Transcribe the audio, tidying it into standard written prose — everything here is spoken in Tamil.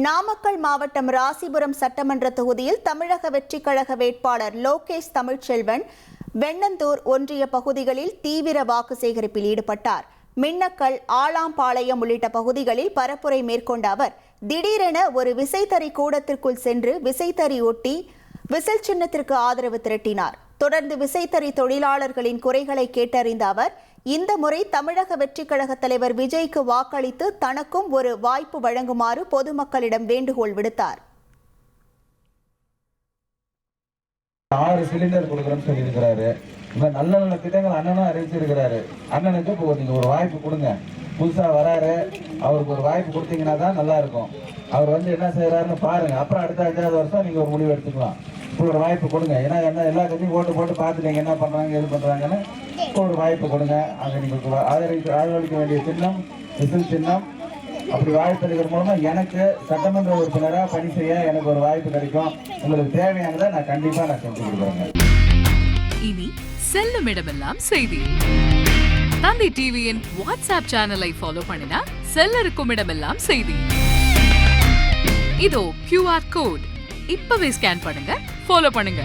நாமக்கல் மாவட்டம் ராசிபுரம் சட்டமன்ற தொகுதியில் தமிழக வெற்றிக் கழக வேட்பாளர் லோகேஷ் தமிழ்ச்செல்வன் வெண்ணந்தூர் ஒன்றிய பகுதிகளில் தீவிர வாக்கு சேகரிப்பில் ஈடுபட்டார். மின்னக்கல், ஆலாம்பாளையம் உள்ளிட்ட பகுதிகளில் பரப்புரை மேற்கொண்ட அவர் திடீரென ஒரு விசைத்தறி கூடத்திற்குள் சென்று விசைத்தறி ஒட்டி விசில் சின்னத்திற்கு ஆதரவு திரட்டினார். தொடர்ந்து விசைத்தறி தொழிலாளர்களின் குறைகளை கேட்டறிந்த அவர் இந்த முறை தமிழக வெற்றிக் கழக தலைவர் விஜய்க்கு வாக்களித்து தனக்கும் ஒரு வாய்ப்பு வழங்குமாறு பொதுமக்களிடம் வேண்டுகோள் விடுத்தார். 6 சிலிண்டர் கொடுக்குறேன்னு சொல்லியிருக்கிறாரு. நல்ல நல்ல திட்டங்கள் அண்ணனும் அறிவிச்சிருக்கிறாரு. அண்ணனுக்கு இப்போ நீங்க ஒரு வாய்ப்பு கொடுங்க. புதுசா வராரு, அவருக்கு ஒரு வாய்ப்பு கொடுத்தீங்கன்னா தான் நல்லா இருக்கும். அவர் என்ன செய்யறாருன்னு பாருங்க. அப்புறம் அடுத்த 5வது வருஷம் நீங்க ஒரு முடிவு எடுத்துக்கலாம். இப்போ ஒரு வாய்ப்பு கொடுங்க. ஏன்னா எல்லா கட்சியும் போட்டு பார்த்துட்டீங்க என்ன பண்றாங்க எது பண்றாங்கன்னு. ஒரு வாய்ப்பு கொடுங்க. அங்கே நீங்கள் ஆதரவளிக்க வேண்டிய சின்னம் விசில் சின்னம். அப்படி வாய்ப்பு அளிக்கிற மூலமா எனக்கு சட்டமன்ற உறுப்பினராக பணி செய்ய எனக்கு ஒரு வாய்ப்பு கிடைக்கும். உங்களுக்கு தேவையானதை நான் கண்டிப்பா செஞ்சு கொடுக்குறேங்க. இனி செல்லும் இடமெல்லாம் செய்தி. தந்தி டிவியின் வாட்ஸ்அப் சேனலை ஃபாலோ பண்ணினா செல்ல இருக்கும் இடமெல்லாம் செய்தி. இதோ QR கோட் இப்பவே ஸ்கேன் பண்ணுங்க, ஃபாலோ பண்ணுங்க.